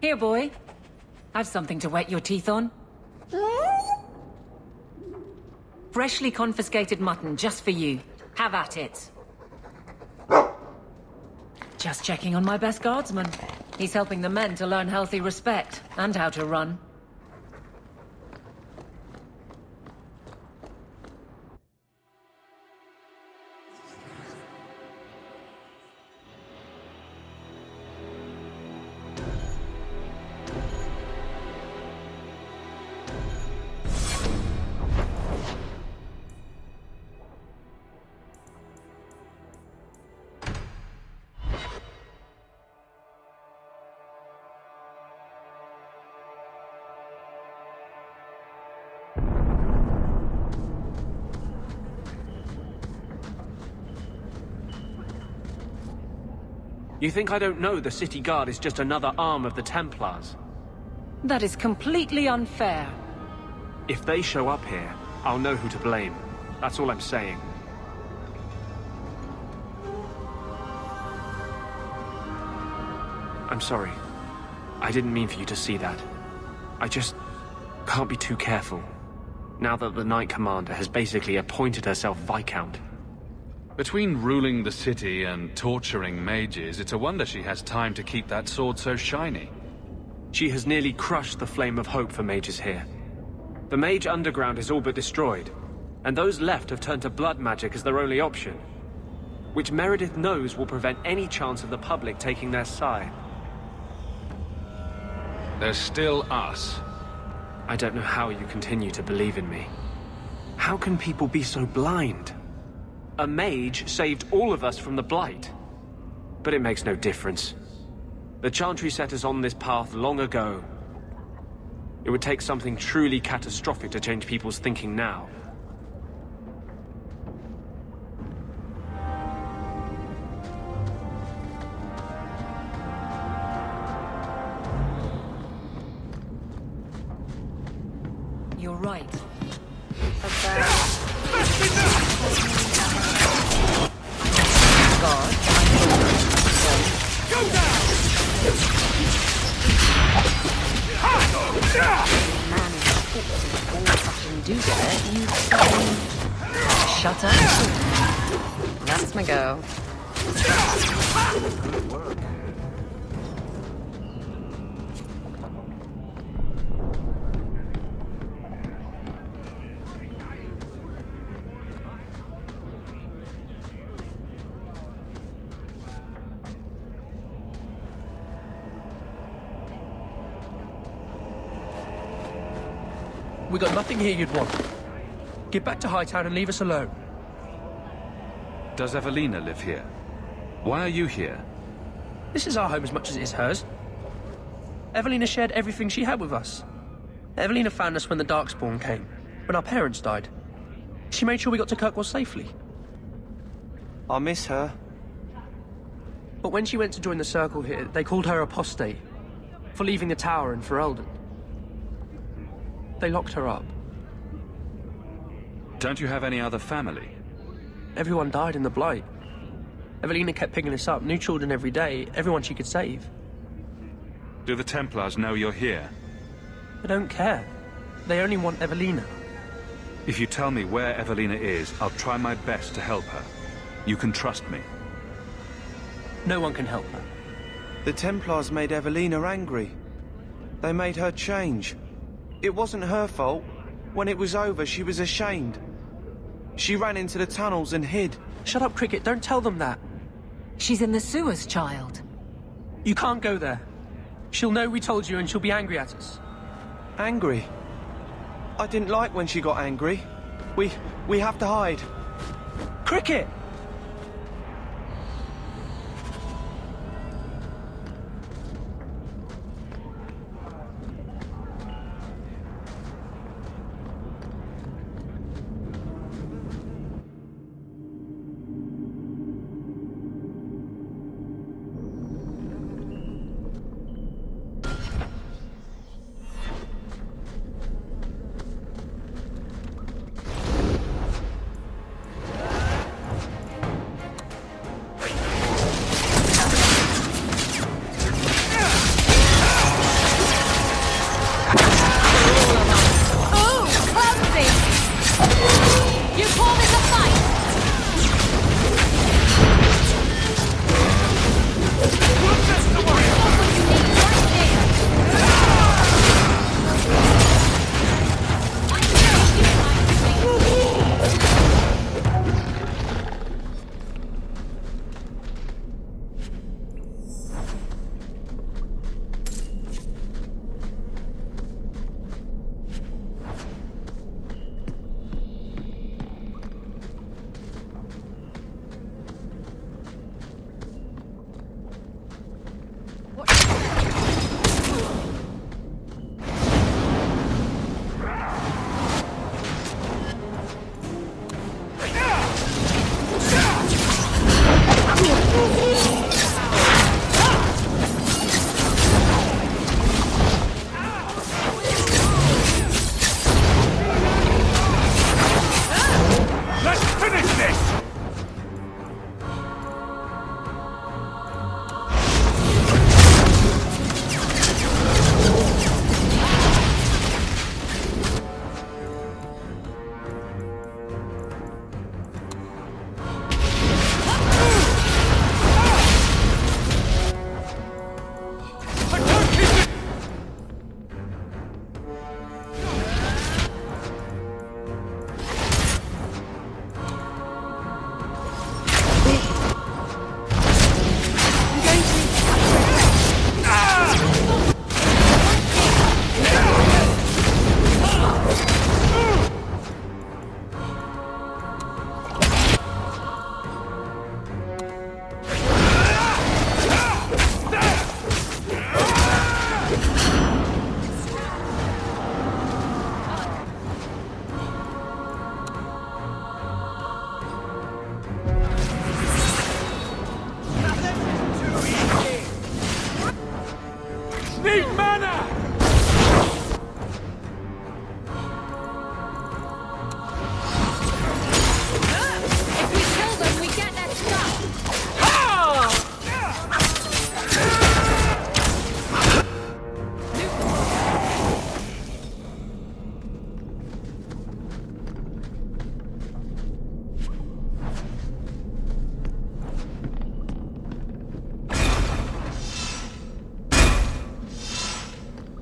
Here, boy. Have something to wet your teeth on. Freshly confiscated mutton, just for you. Have at it. Just checking on my best guardsman. He's helping the men to learn healthy respect, and how to run. You think I don't know the city guard is just another arm of the Templars? That is completely unfair. If they show up here, I'll know who to blame. That's all I'm saying. I'm sorry. I didn't mean for you to see that. I just can't be too careful, now that the Knight Commander has basically appointed herself Viscount. Between ruling the city and torturing mages, it's a wonder she has time to keep that sword so shiny. She has nearly crushed the flame of hope for mages here. The mage underground is all but destroyed, and those left have turned to blood magic as their only option, which Meredith knows will prevent any chance of the public taking their side. There's still us. I don't know how you continue to believe in me. How can people be so blind? A mage saved all of us from the Blight. But it makes no difference. The Chantry set us on this path long ago. It would take something truly catastrophic to change people's thinking now. You're right. Shut up. That's my go. Good work. We got nothing here you'd want. Get back to Hightown and leave us alone. Does Evelina live here? Why are you here? This is our home as much as it is hers. Evelina shared everything she had with us. Evelina found us when the Darkspawn came, when our parents died. She made sure we got to Kirkwall safely. I miss her. But when she went to join the Circle here, they called her apostate for leaving the tower in Ferelden. They locked her up. Don't you have any other family? Everyone died in the Blight. Evelina kept picking us up, new children every day, everyone she could save. Do the Templars know you're here? They don't care. They only want Evelina. If you tell me where Evelina is, I'll try my best to help her. You can trust me. No one can help her. The Templars made Evelina angry. They made her change. It wasn't her fault. When it was over, she was ashamed. She ran into the tunnels and hid. Shut up, Cricket. Don't tell them that. She's in the sewers, child. You can't go there. She'll know we told you and she'll be angry at us. Angry? I didn't like when she got angry. We have to hide. Cricket!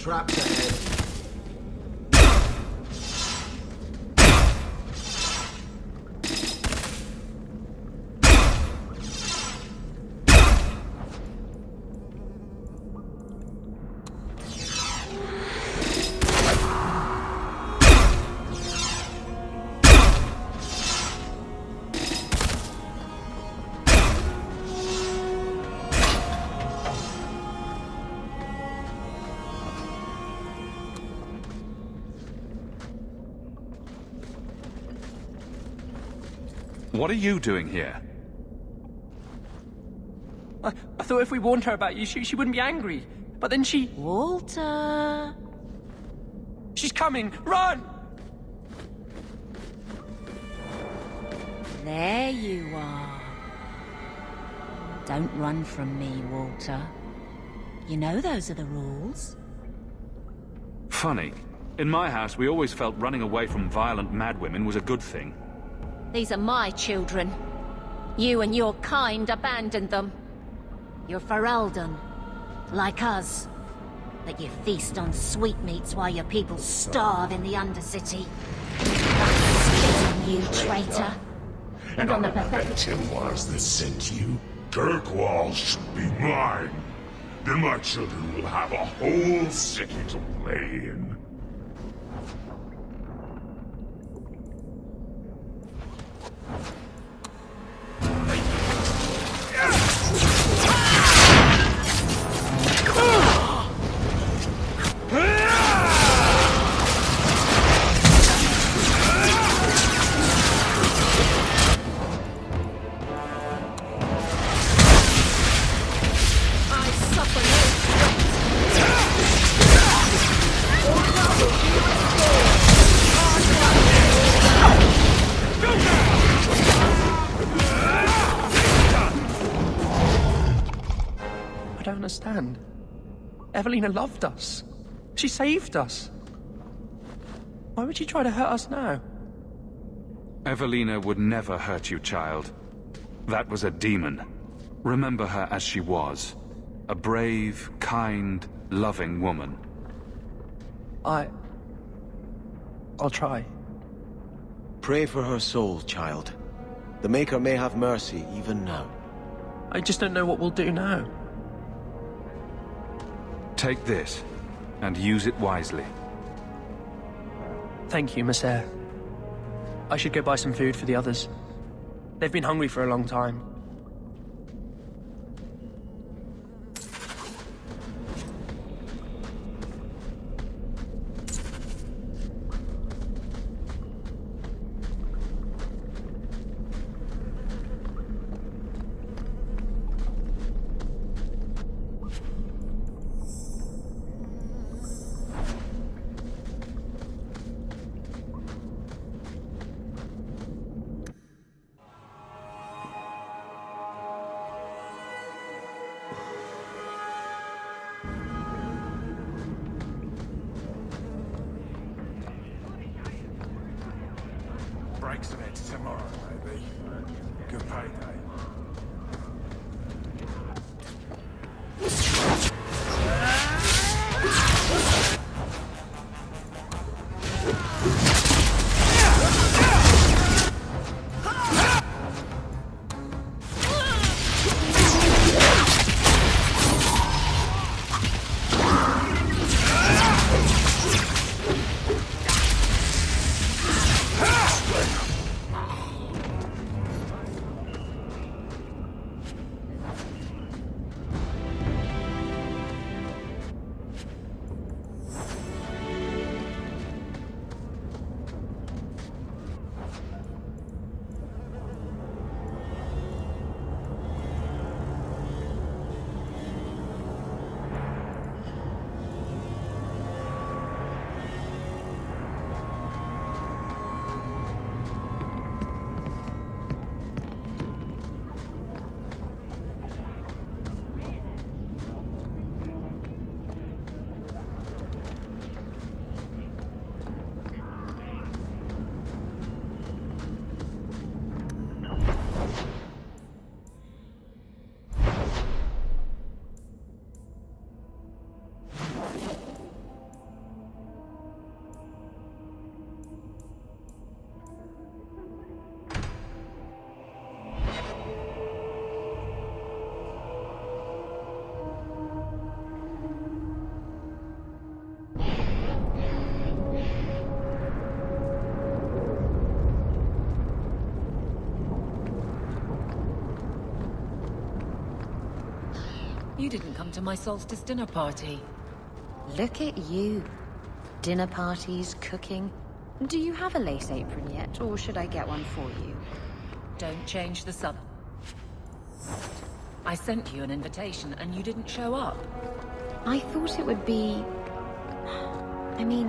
Traps ahead. What are you doing here? I thought if we warned her about you, she wouldn't be angry. But then she... Walter! She's coming! Run! There you are. Don't run from me, Walter. You know those are the rules. Funny. In my house, we always felt running away from violent madwomen was a good thing. These are my children. You and your kind abandoned them. You're Ferelden, like us. But you feast on sweetmeats while your people starve in the Undercity. I spit on you, traitor. And on the pathetic Templars that sent you, Kirkwall should be mine. Then my children will have a whole city to play in. I don't understand. Evelina loved us. She saved us. Why would she try to hurt us now? Evelina would never hurt you, child. That was a demon. Remember her as she was. A brave, kind, loving woman. I'll try. Pray for her soul, child. The Maker may have mercy even now. I just don't know what we'll do now. Take this, and use it wisely. Thank you, Miss Eyre. I should go buy some food for the others. They've been hungry for a long time. You didn't come to my solstice dinner party. Look at you. Dinner parties, cooking. Do you have a lace apron yet, or should I get one for you? Don't change the sub. I sent you an invitation and you didn't show up. I thought it would be... I mean,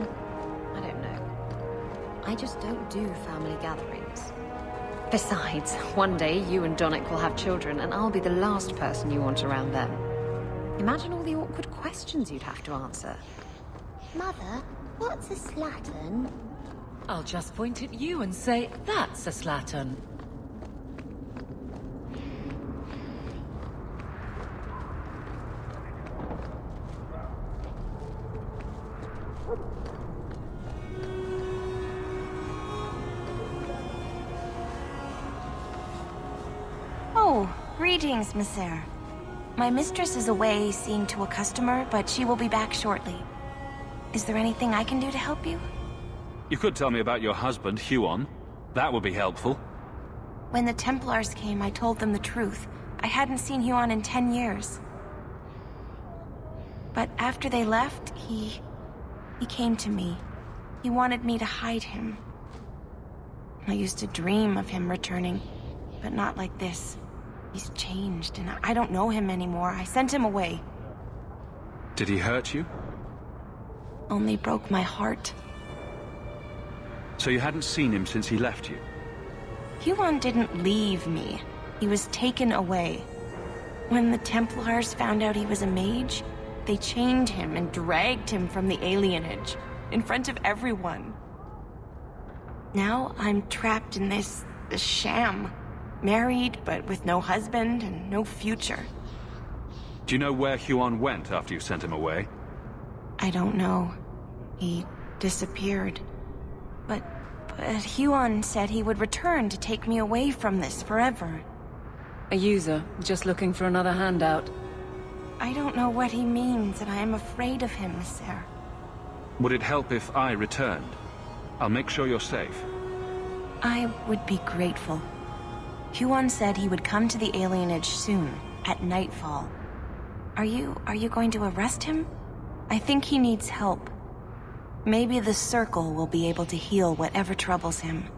I don't know. I just don't do family gatherings. Besides, one day you and Donnic will have children, and I'll be the last person you want around them. Imagine all the awkward questions you'd have to answer. Mother, what's a slattern? I'll just point at you and say, that's a slattern. Oh, greetings, Monsieur. My mistress is away seeing to a customer, but she will be back shortly. Is there anything I can do to help you? You could tell me about your husband, Huon. That would be helpful. When the Templars came, I told them the truth. I hadn't seen Huon in 10 years. But after they left, he came to me. He wanted me to hide him. I used to dream of him returning, but not like this. He's changed, and I don't know him anymore. I sent him away. Did he hurt you? Only broke my heart. So you hadn't seen him since he left you? Huon didn't leave me. He was taken away. When the Templars found out he was a mage, they chained him and dragged him from the alienage, in front of everyone. Now I'm trapped in this sham. Married, but with no husband and no future. Do you know where Huon went after you sent him away? I don't know. He disappeared. But Huon said he would return to take me away from this forever. A user, just looking for another handout. I don't know what he means, and I am afraid of him, Monsieur. Would it help if I returned? I'll make sure you're safe. I would be grateful. Huon said he would come to the alienage soon, at nightfall. Are you going to arrest him? I think he needs help. Maybe the Circle will be able to heal whatever troubles him.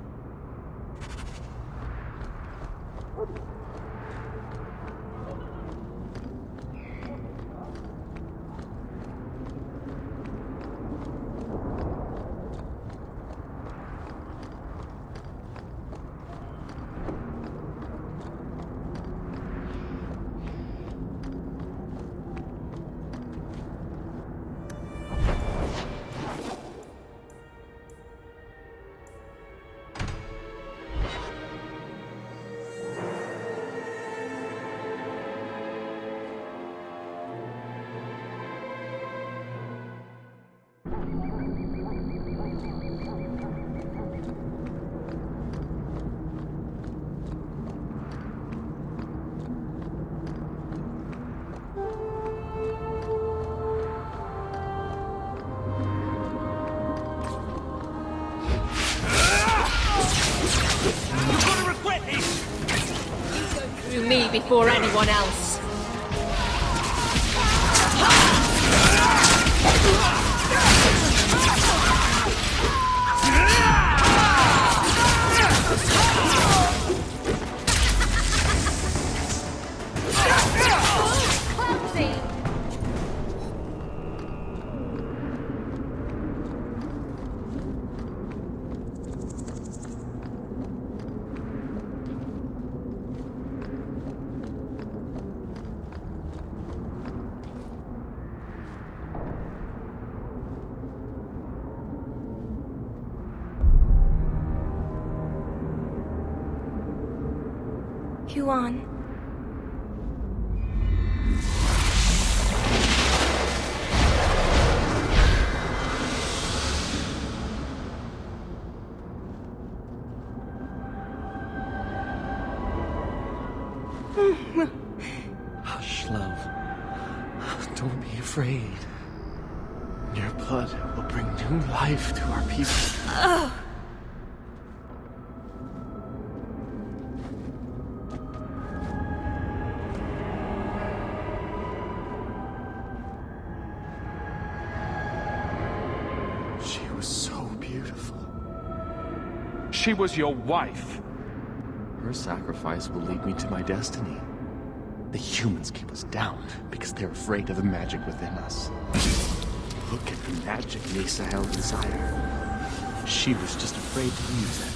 Me before anyone else. Huon. Hush, love. Don't be afraid. Your blood will bring new life to our people. She was your wife. Her sacrifice will lead me to my destiny. The humans keep us down because they're afraid of the magic within us. Look at the magic Mesa held inside her. She was just afraid to use it.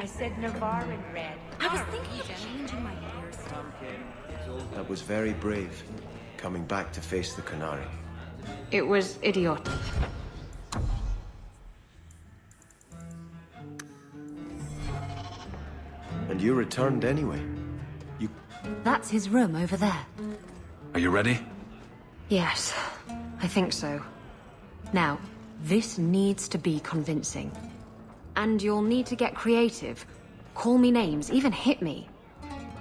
I said Navarre in red. I was thinking of changing my hairstyle. That was very brave, coming back to face the Canary. It was idiotic. And you returned anyway. That's his room over there. Are you ready? Yes, I think so. Now, this needs to be convincing. And you'll need to get creative. Call me names, even hit me.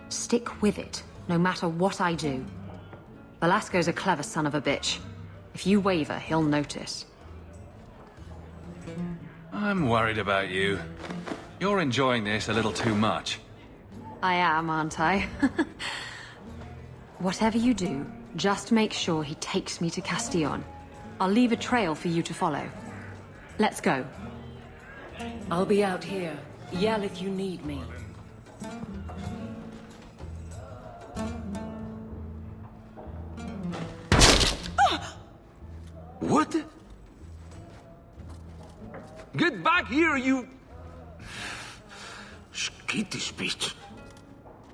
Stick with it, no matter what I do. Velasco's a clever son of a bitch. If you waver, he'll notice. I'm worried about you. You're enjoying this a little too much. I am, aren't I? Whatever you do, just make sure he takes me to Castillon. I'll leave a trail for you to follow. Let's go. I'll be out here. Yell if you need me. What? Get back here, you... skittish bitch.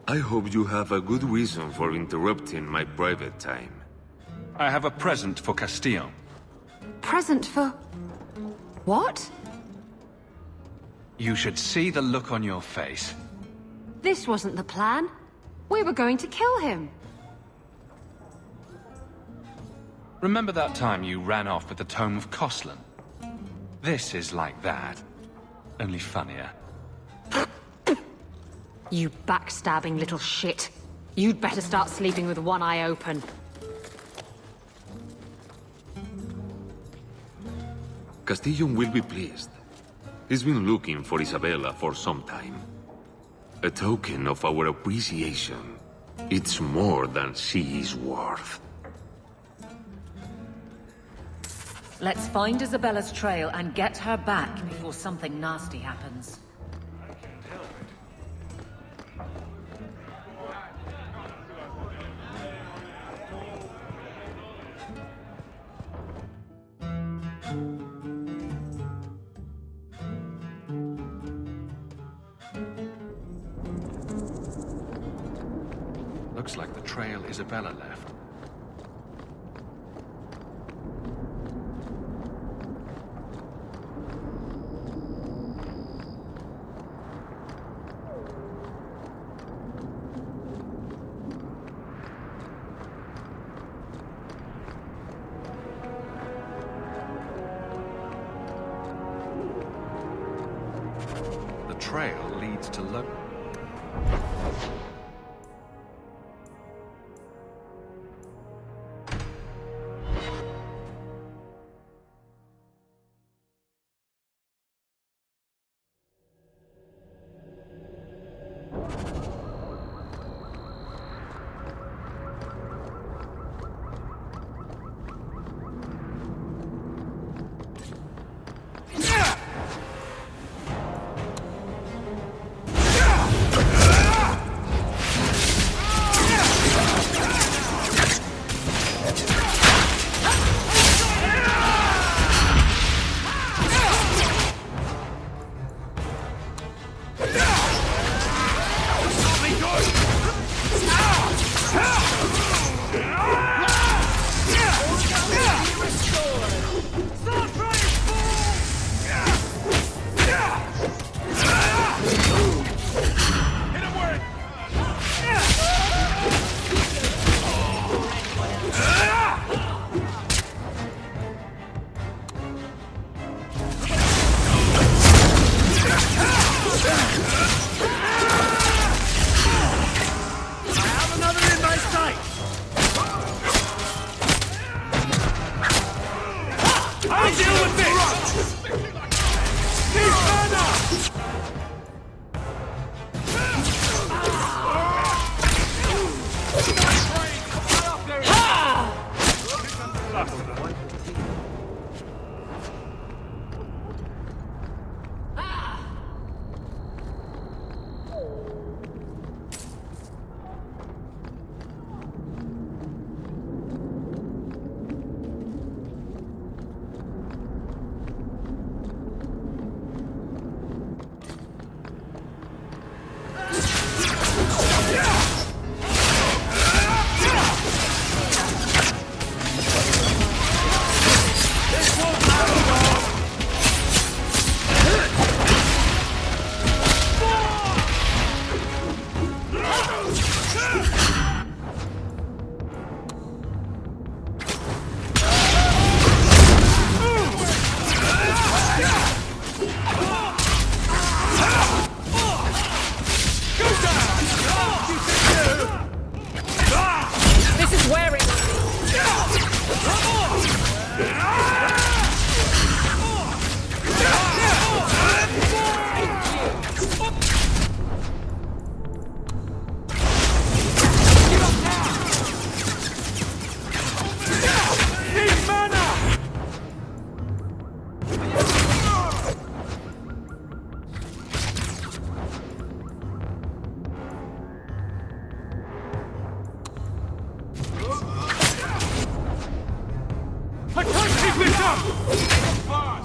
I hope you have a good reason for interrupting my private time. I have a present for Castillon. Present for... what? You should see the look on your face. This wasn't the plan. We were going to kill him. Remember that time you ran off with the Tome of Koslan? This is like that, only funnier. You backstabbing little shit. You'd better start sleeping with one eye open. Castillon will be pleased. He's been looking for Isabella for some time. A token of our appreciation. It's more than she is worth. Let's find Isabella's trail and get her back before something nasty happens. Looks like the trail Isabella left. The trail leads to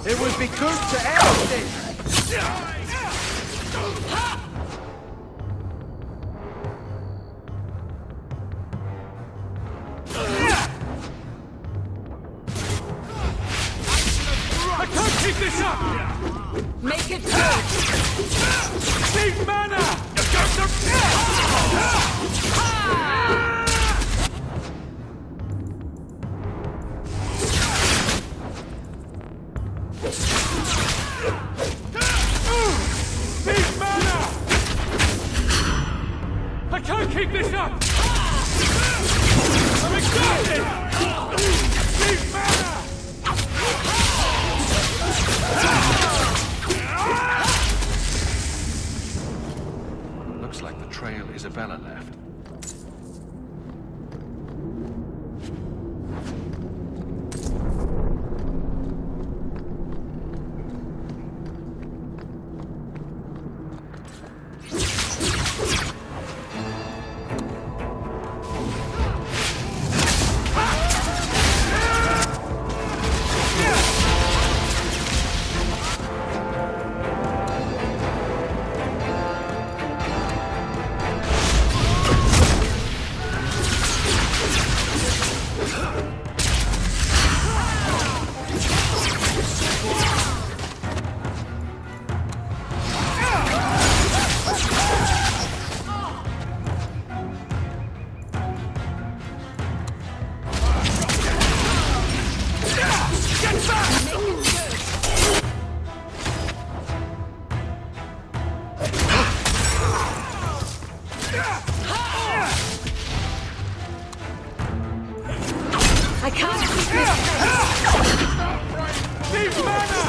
It would be good to end this! I can't keep this up! Make it good! Need mana! You got to... Need mana! I can't keep this. Need mana!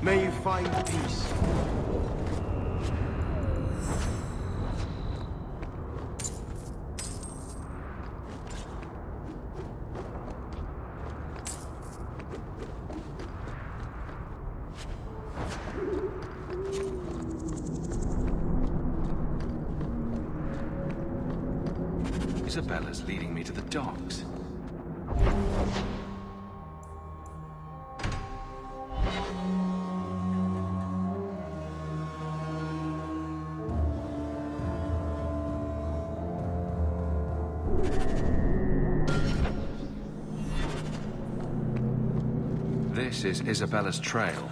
May you find peace. Isabella's leading me to the docks. This is Isabella's trail.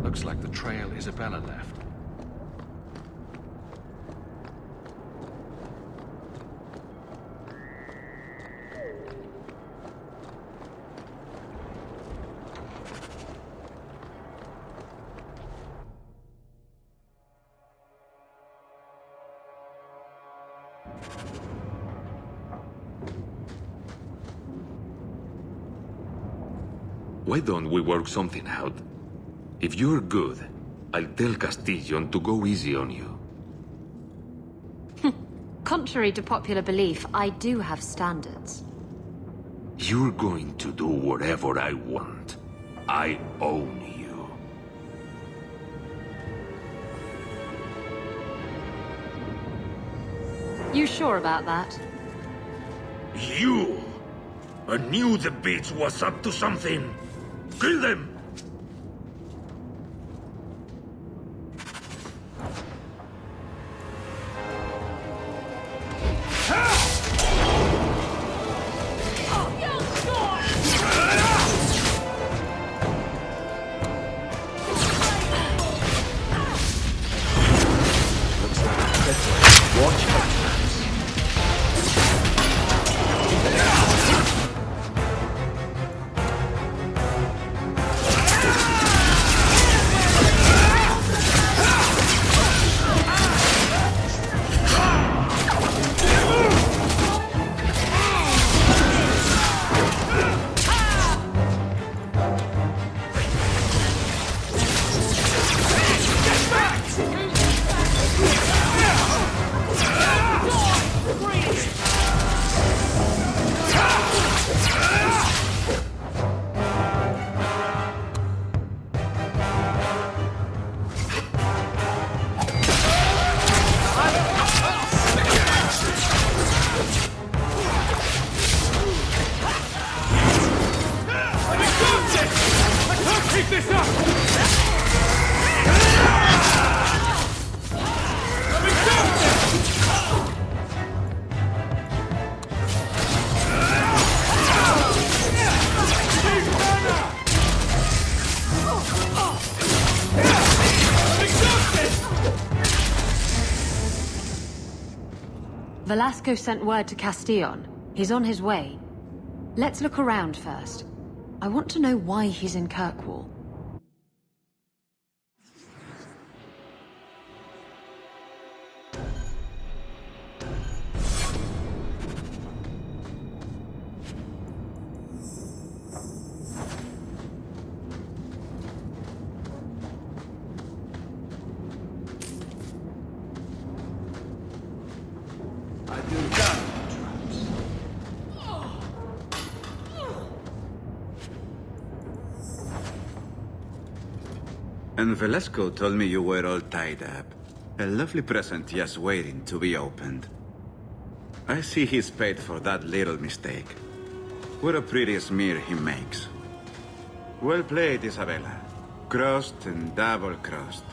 Looks like the trail Isabella left. Why don't we work something out? If you're good, I'll tell Castillon to go easy on you. Contrary to popular belief, I do have standards. You're going to do whatever I want. I own you. You sure about that? You! I knew the bitch was up to something. Kill them! Velasco sent word to Castillon. He's on his way. Let's look around first. I want to know why he's in Kirkwall. And Velasco told me you were all tied up. A lovely present just waiting to be opened. I see he's paid for that little mistake. What a pretty smear he makes. Well played, Isabella. Crossed and double-crossed.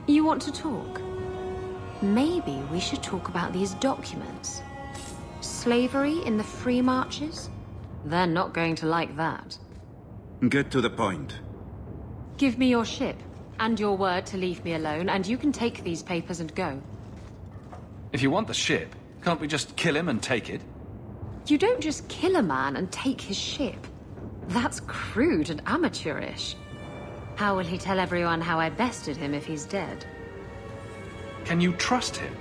You want to talk? Maybe we should talk about these documents. Slavery in the free marches? They're not going to like that. Get to the point. Give me your ship, and your word to leave me alone, and you can take these papers and go. If you want the ship, can't we just kill him and take it? You don't just kill a man and take his ship. That's crude and amateurish. How will he tell everyone how I bested him if he's dead? Can you trust him?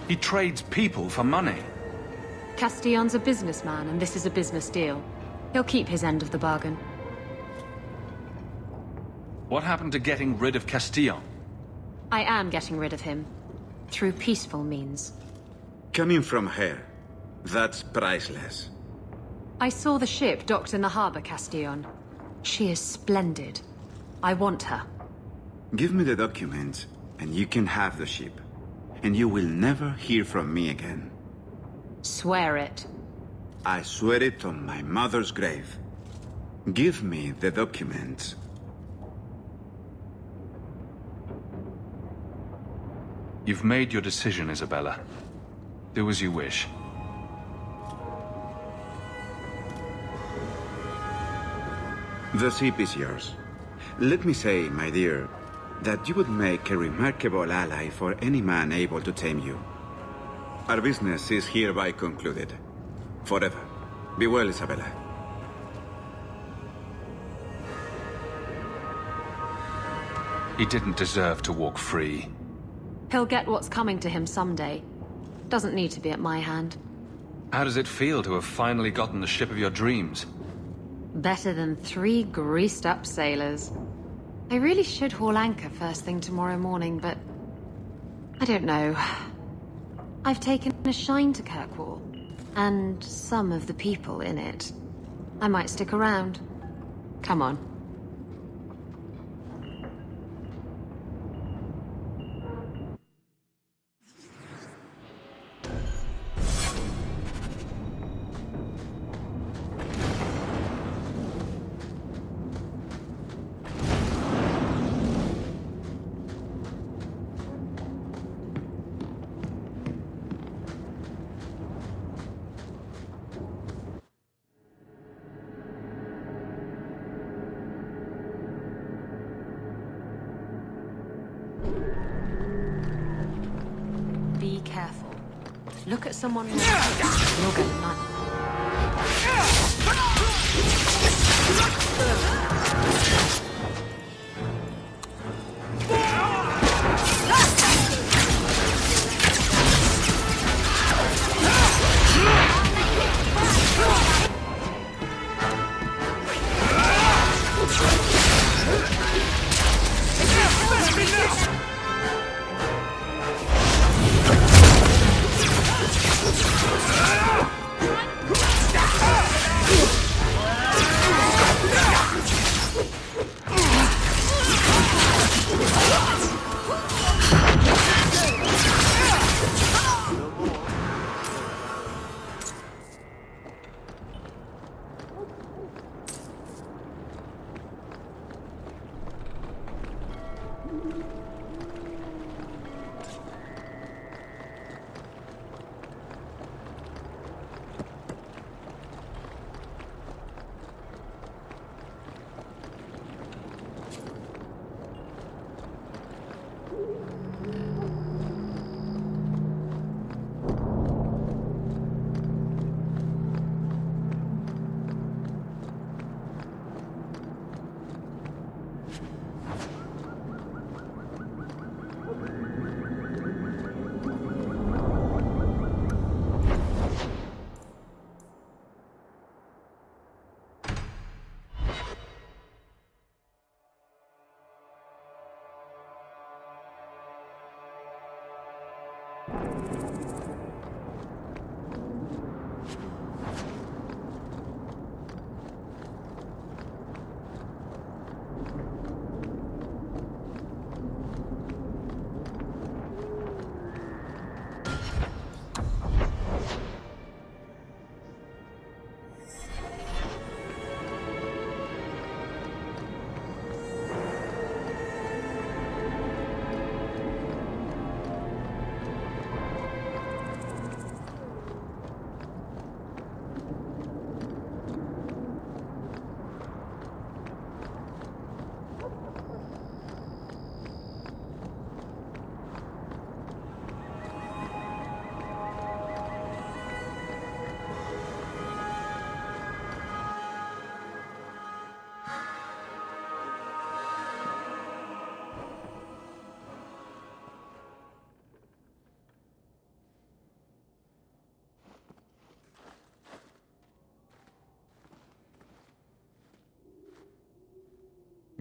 He trades people for money. Castillon's a businessman, and this is a business deal. He'll keep his end of the bargain. What happened to getting rid of Castillon? I am getting rid of him. Through peaceful means. Coming from her, that's priceless. I saw the ship docked in the harbor, Castillon. She is splendid. I want her. Give me the documents, and you can have the ship. And you will never hear from me again. Swear it. I swear it on my mother's grave. Give me the documents. You've made your decision, Isabella. Do as you wish. The ship is yours. Let me say, my dear, that you would make a remarkable ally for any man able to tame you. Our business is hereby concluded. Forever. Be well, Isabella. He didn't deserve to walk free. He'll get what's coming to him someday. Doesn't need to be at my hand. How does it feel to have finally gotten the ship of your dreams? Better than 3 greased-up sailors. I really should haul anchor first thing tomorrow morning, but... I don't know. I've taken a shine to Kirkwall, and some of the people in it. I might stick around. Come on. Be careful. Look at someone more. You're gonna nut.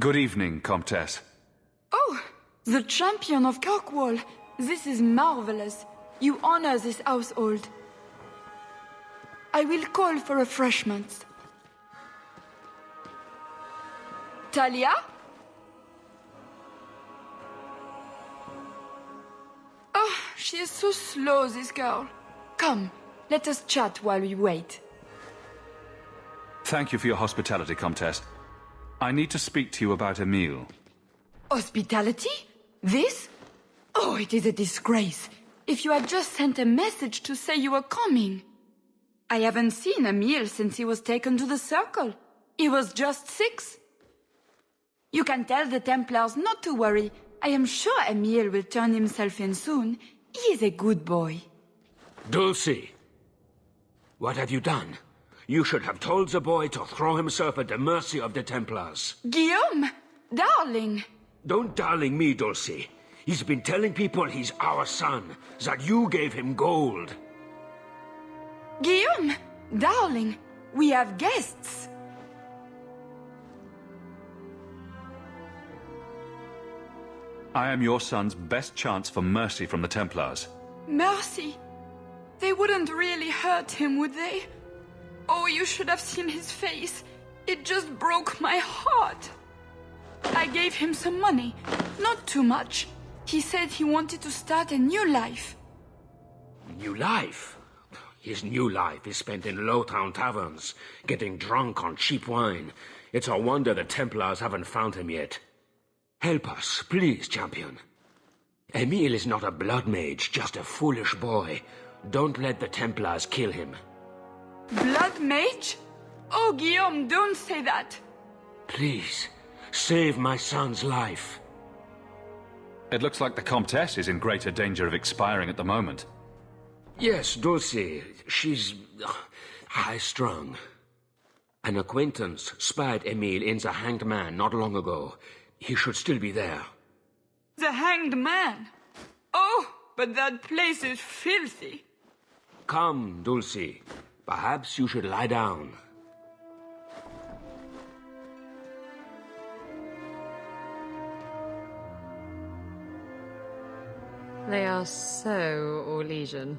Good evening, Comtesse. Oh, the champion of Kirkwall. This is marvelous. You honor this household. I will call for refreshments. Talia? Oh, she is so slow, this girl. Come, let us chat while we wait. Thank you for your hospitality, Comtesse. I need to speak to you about Emile. Hospitality? This? Oh, it is a disgrace. If you had just sent a message to say you were coming. I haven't seen Emile since he was taken to the Circle. He was just 6. You can tell the Templars not to worry. I am sure Emile will turn himself in soon. He is a good boy. Dulcie! What have you done? You should have told the boy to throw himself at the mercy of the Templars. Guillaume! Darling! Don't darling me, Dulcie. He's been telling people he's our son, that you gave him gold. Guillaume! Darling! We have guests! I am your son's best chance for mercy from the Templars. Mercy? They wouldn't really hurt him, would they? Oh, you should have seen his face. It just broke my heart. I gave him some money. Not too much. He said he wanted to start a new life. New life? His new life is spent in low-town taverns, getting drunk on cheap wine. It's a wonder the Templars haven't found him yet. Help us, please, champion. Emile is not a blood mage, just a foolish boy. Don't let the Templars kill him. Blood mage? Oh, Guillaume, don't say that. Please, save my son's life. It looks like the Comtesse is in greater danger of expiring at the moment. Yes, Dulcie. She's high-strung. An acquaintance spied Emile in the Hanged Man not long ago. He should still be there. The Hanged Man? Oh, but that place is filthy. Come, Dulcie. Perhaps you should lie down. They are so Orlesian.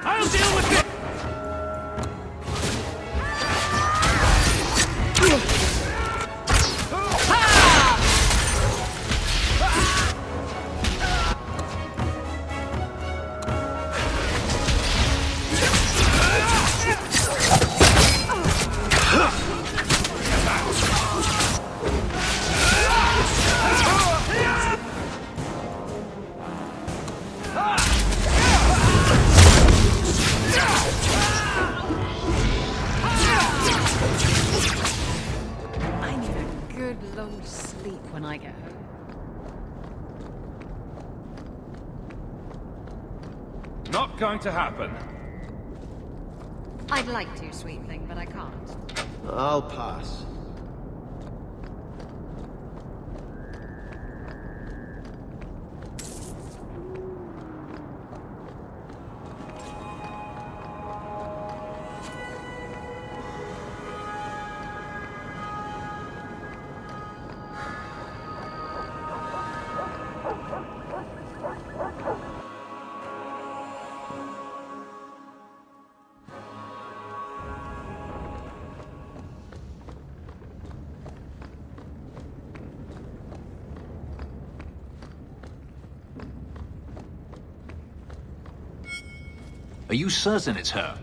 I'll deal with it! Not going to happen. I'd like to, sweet thing, but I can't. I'll pass. Are you certain it's her?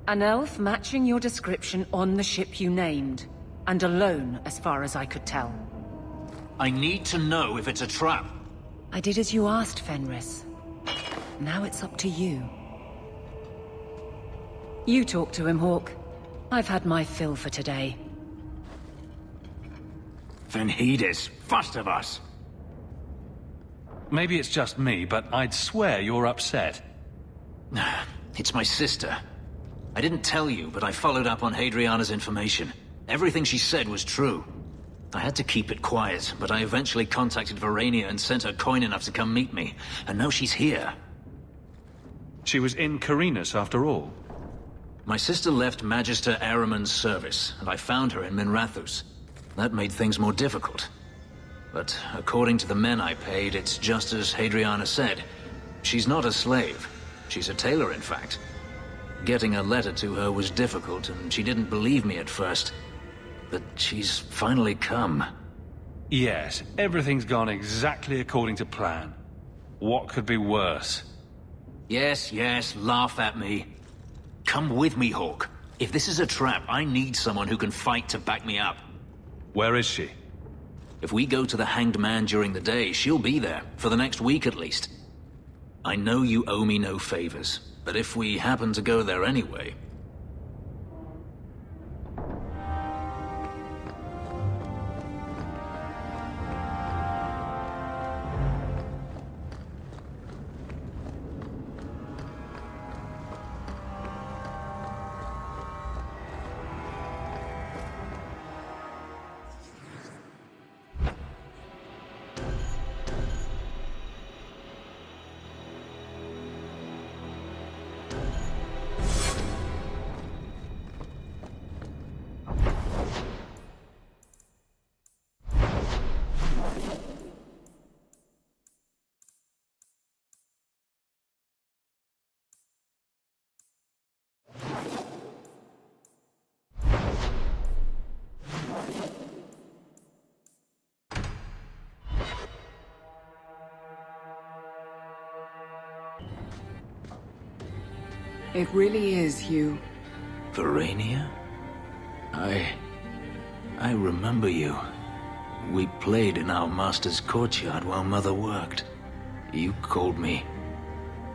An elf matching your description on the ship you named. And alone, as far as I could tell. I need to know if it's a trap. I did as you asked, Fenris. Now it's up to you. You talk to him, Hawke. I've had my fill for today. Then heed us, first of us. Maybe it's just me, but I'd swear you're upset. It's my sister. I didn't tell you, but I followed up on Hadriana's information. Everything she said was true. I had to keep it quiet, but I eventually contacted Verania and sent her coin enough to come meet me. And now she's here. She was in Carinus after all. My sister left Magister Araman's service, and I found her in Minrathous. That made things more difficult. But according to the men I paid, it's just as Hadriana said. She's not a slave. She's a tailor, in fact. Getting a letter to her was difficult, and she didn't believe me at first. But she's finally come. Yes, everything's gone exactly according to plan. What could be worse? Yes, laugh at me. Come with me, Hawke. If this is a trap, I need someone who can fight to back me up. Where is she? If we go to the Hanged Man during the day, she'll be there, for the next week at least. I know you owe me no favors, but if we happen to go there anyway... It really is you. Verania? I remember you. We played in our master's courtyard while Mother worked. You called me.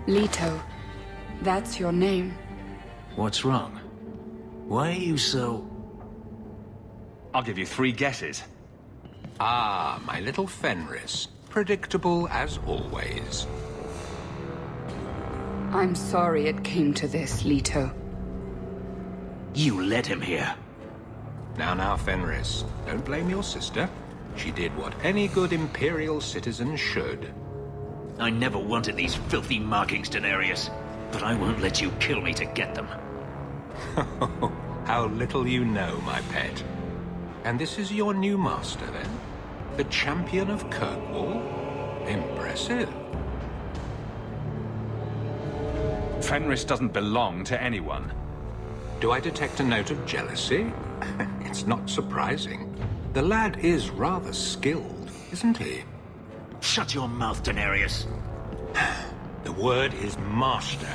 Leto. That's your name. What's wrong? Why are you so... I'll give you 3 guesses. Ah, my little Fenris. Predictable as always. I'm sorry it came to this, Leto. You led him here. Now, Fenris. Don't blame your sister. She did what any good Imperial citizen should. I never wanted these filthy markings, Danarius. But I won't let you kill me to get them. How little you know, my pet. And this is your new master, then? The champion of Kirkwall? Impressive. Fenris doesn't belong to anyone. Do I detect a note of jealousy? It's not surprising. The lad is rather skilled, isn't he? Shut your mouth, Danarius. The word is master.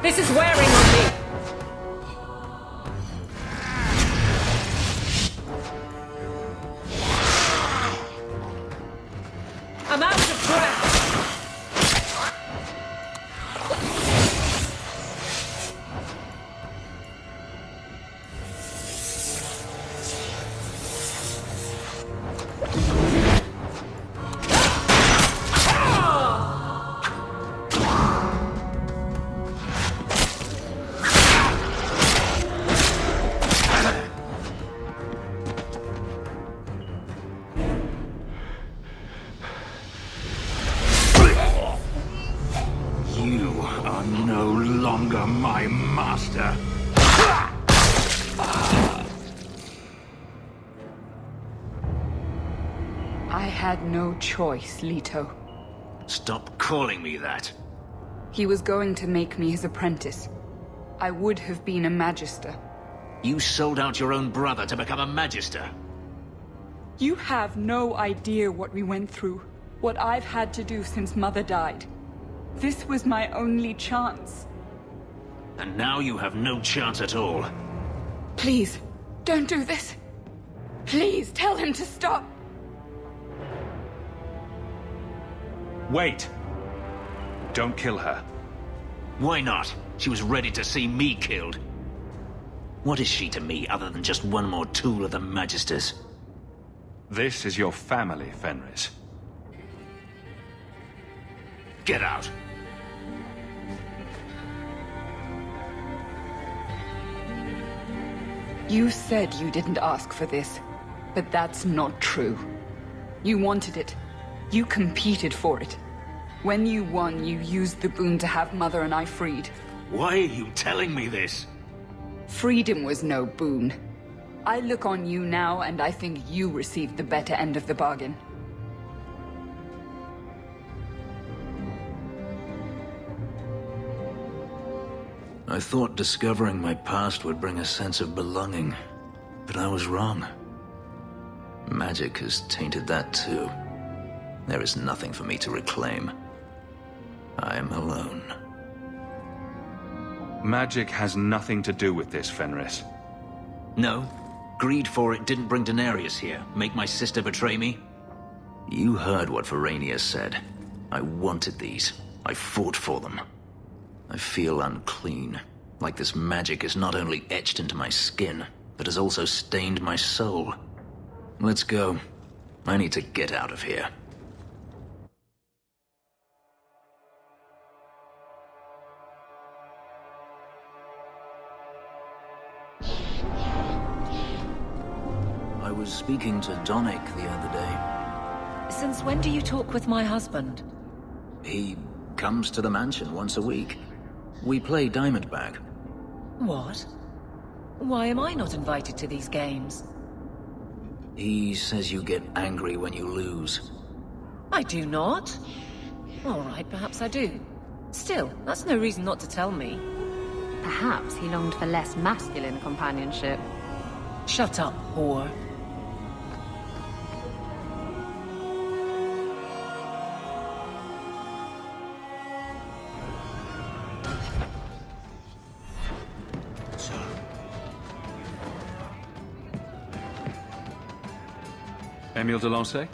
This is wearing on me! I'm out of breath! My master. I had no choice, Leto. Stop calling me that. He was going to make me his apprentice. I would have been a magister. You sold out your own brother to become a magister. You have no idea what we went through, what I've had to do since Mother died. This was my only chance. And now you have no chance at all. Please, don't do this. Please, tell him to stop. Wait. Don't kill her. Why not? She was ready to see me killed. What is she to me other than just one more tool of the Magisters? This is your family, Fenris. Get out. You said you didn't ask for this, but that's not true. You wanted it. You competed for it. When you won, you used the boon to have Mother and I freed. Why are you telling me this? Freedom was no boon. I look on you now, and I think you received the better end of the bargain. I thought discovering my past would bring a sense of belonging, but I was wrong. Magic has tainted that too. There is nothing for me to reclaim. I am alone. Magic has nothing to do with this, Fenris. No? Greed for it didn't bring Danarius here, make my sister betray me? You heard what Varanius said. I wanted these. I fought for them. I feel unclean. Like this magic is not only etched into my skin, but has also stained my soul. Let's go. I need to get out of here. I was speaking to Donick the other day. Since when do you talk with my husband? He comes to the mansion once a week. We play Diamondback. What? Why am I not invited to these games? He says you get angry when you lose. I do not. All right, perhaps I do. Still, that's no reason not to tell me. Perhaps he longed for less masculine companionship. Shut up, whore. Emile de Lancey?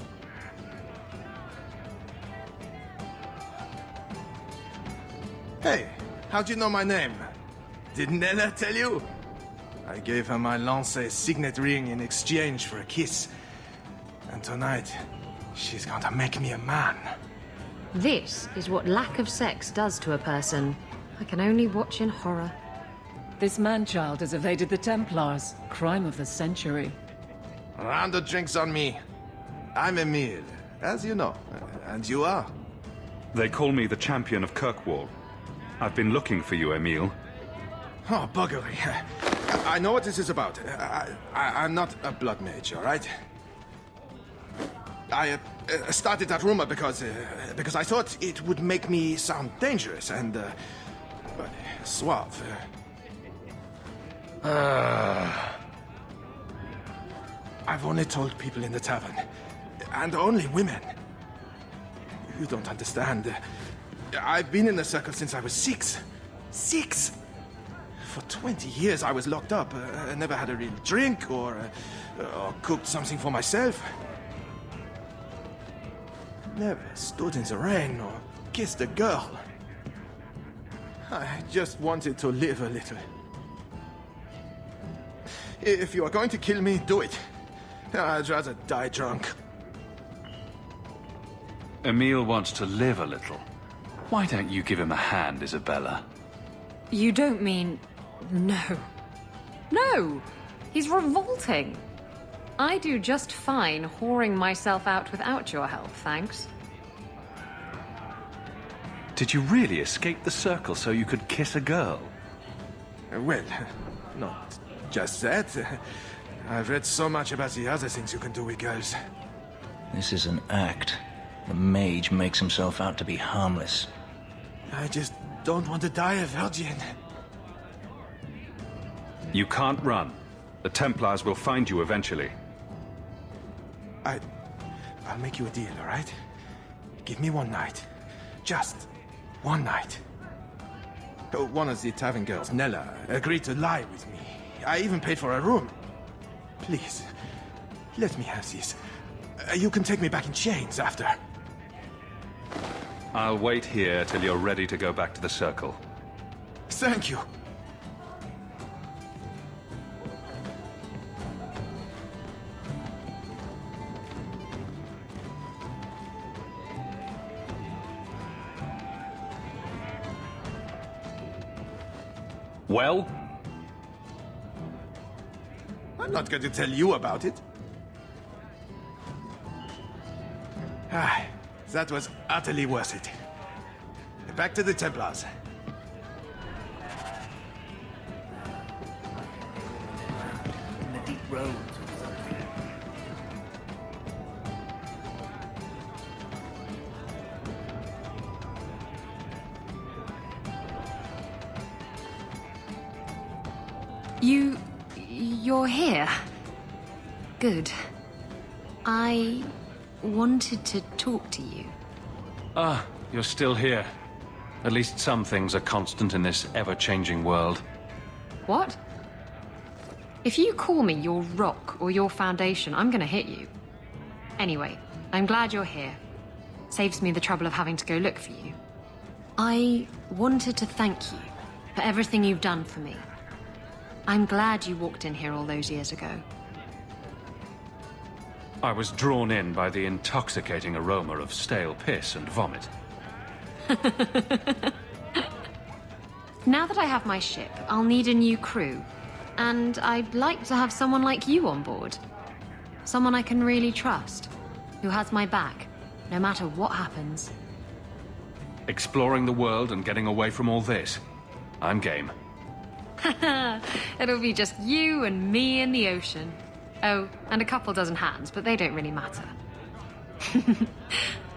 Hey, how'd you know my name? Didn't Nella tell you? I gave her my Lancey signet ring in exchange for a kiss. And tonight, she's going to make me a man. This is what lack of sex does to a person. I can only watch in horror. This man-child has evaded the Templars. Crime of the century. A round of drinks on me. I'm Emile, as you know. And you are? They call me the champion of Kirkwall. I've been looking for you, Emile. Oh, buggery. I know what this is about. I'm not a blood mage, all right? I started that rumor because I thought it would make me sound dangerous and suave. I've only told people in the tavern, and only women. You don't understand. I've been in the circle since I was 6. 6! For 20 years I was locked up. I never had a real drink or cooked something for myself. Never stood in the rain or kissed a girl. I just wanted to live a little. If you are going to kill me, do it. I'd rather die drunk. Emile wants to live a little. Why don't you give him a hand, Isabella? You don't mean... No. No! He's revolting. I do just fine whoring myself out without your help, thanks. Did you really escape the circle so you could kiss a girl? Well, not just that. I've read so much about the other things you can do with girls. This is an act. The mage makes himself out to be harmless. I just don't want to die a virgin. You can't run. The Templars will find you eventually. I'll make you a deal, all right? Give me one night. Just one night. One of the tavern girls, Nella, agreed to lie with me. I even paid for a room. Please, let me have this. You can take me back in chains after. I'll wait here till you're ready to go back to the circle. Thank you. Well? I'm not going to tell you about it. That was utterly worth it. Back to the Templars. In the deep road. You're here. Good. I wanted to talk to you. Ah, you're still here. At least some things are constant in this ever-changing world. What? If you call me your rock or your foundation, I'm gonna hit you. Anyway, I'm glad you're here. Saves me the trouble of having to go look for you. I wanted to thank you for everything you've done for me. I'm glad you walked in here all those years ago. I was drawn in by the intoxicating aroma of stale piss and vomit. Now that I have my ship, I'll need a new crew. And I'd like to have someone like you on board. Someone I can really trust, who has my back, no matter what happens. Exploring the world and getting away from all this. I'm game. It'll be just you and me in the ocean. Oh, and a couple dozen hands, but they don't really matter.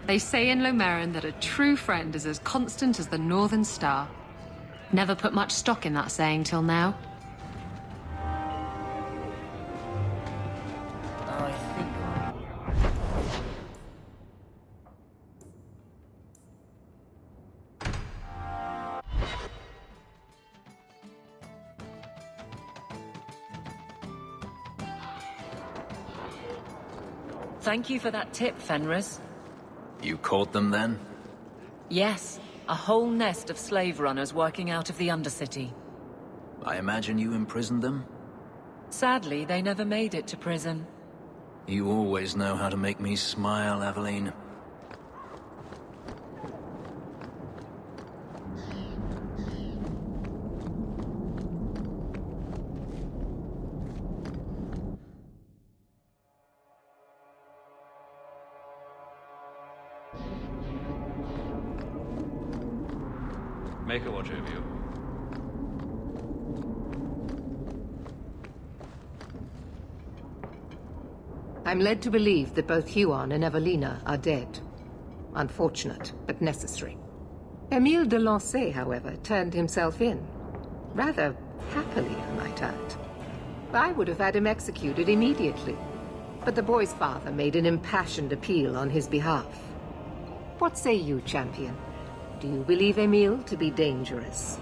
They say in Lomerin that a true friend is as constant as the Northern Star. Never put much stock in that saying till now. Thank you for that tip, Fenris. You caught them then? Yes, a whole nest of slave runners working out of the Undercity. I imagine you imprisoned them? Sadly, they never made it to prison. You always know how to make me smile, Aveline. Make a watch over you. I'm led to believe that both Huon and Evelina are dead. Unfortunate, but necessary. Emile de Lancey, however, turned himself in. Rather happily, I might add. I would have had him executed immediately. But the boy's father made an impassioned appeal on his behalf. What say you, champion? Do you believe Emile to be dangerous?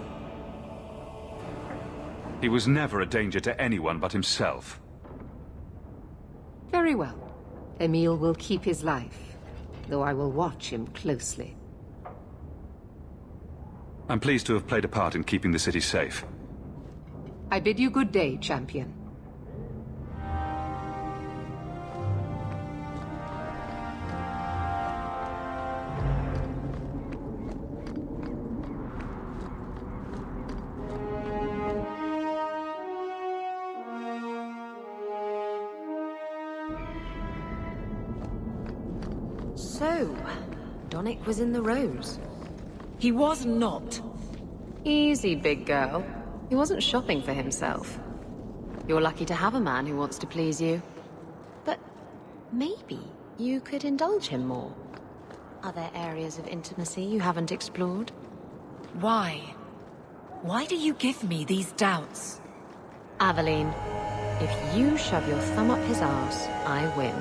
He was never a danger to anyone but himself. Very well. Emile will keep his life, though I will watch him closely. I'm pleased to have played a part in keeping the city safe. I bid you good day, champion. So, Donnic was in the Rose. He was not. Easy, big girl. He wasn't shopping for himself. You're lucky to have a man who wants to please you. But maybe you could indulge him more. Are there areas of intimacy you haven't explored? Why? Why do you give me these doubts? Aveline, if you shove your thumb up his arse, I win.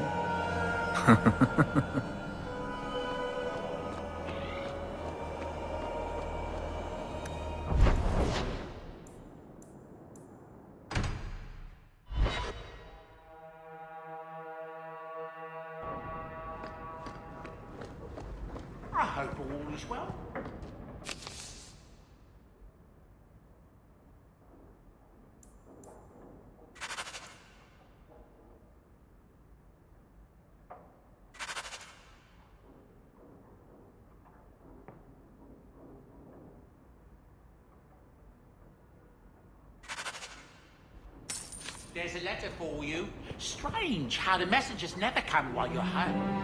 I hope all is well. There's a letter for you. Strange how the messages never come while you're home.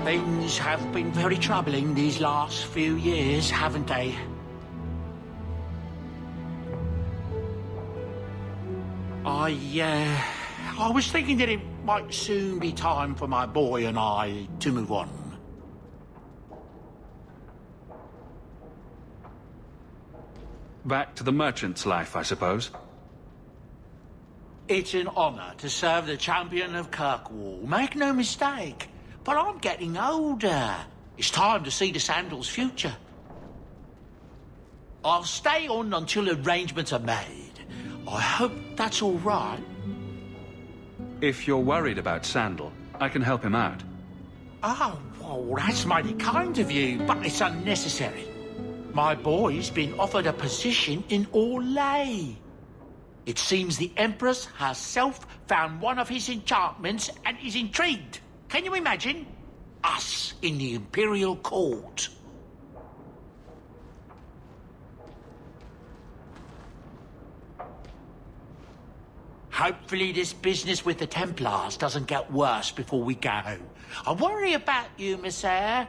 Things have been very troubling these last few years, haven't they? I was thinking that it might soon be time for my boy and I to move on. Back to the merchant's life, I suppose. It's an honor to serve the champion of Kirkwall, make no mistake. But I'm getting older. It's time to see the Sandal's future. I'll stay on until arrangements are made. I hope that's all right. If you're worried about Sandal, I can help him out. Oh, well, that's mighty kind of you, but it's unnecessary. My boy's been offered a position in Orlais. It seems the Empress herself found one of his enchantments and is intrigued. Can you imagine? Us in the Imperial Court. Hopefully this business with the Templars doesn't get worse before we go. I worry about you, Miss Eyre.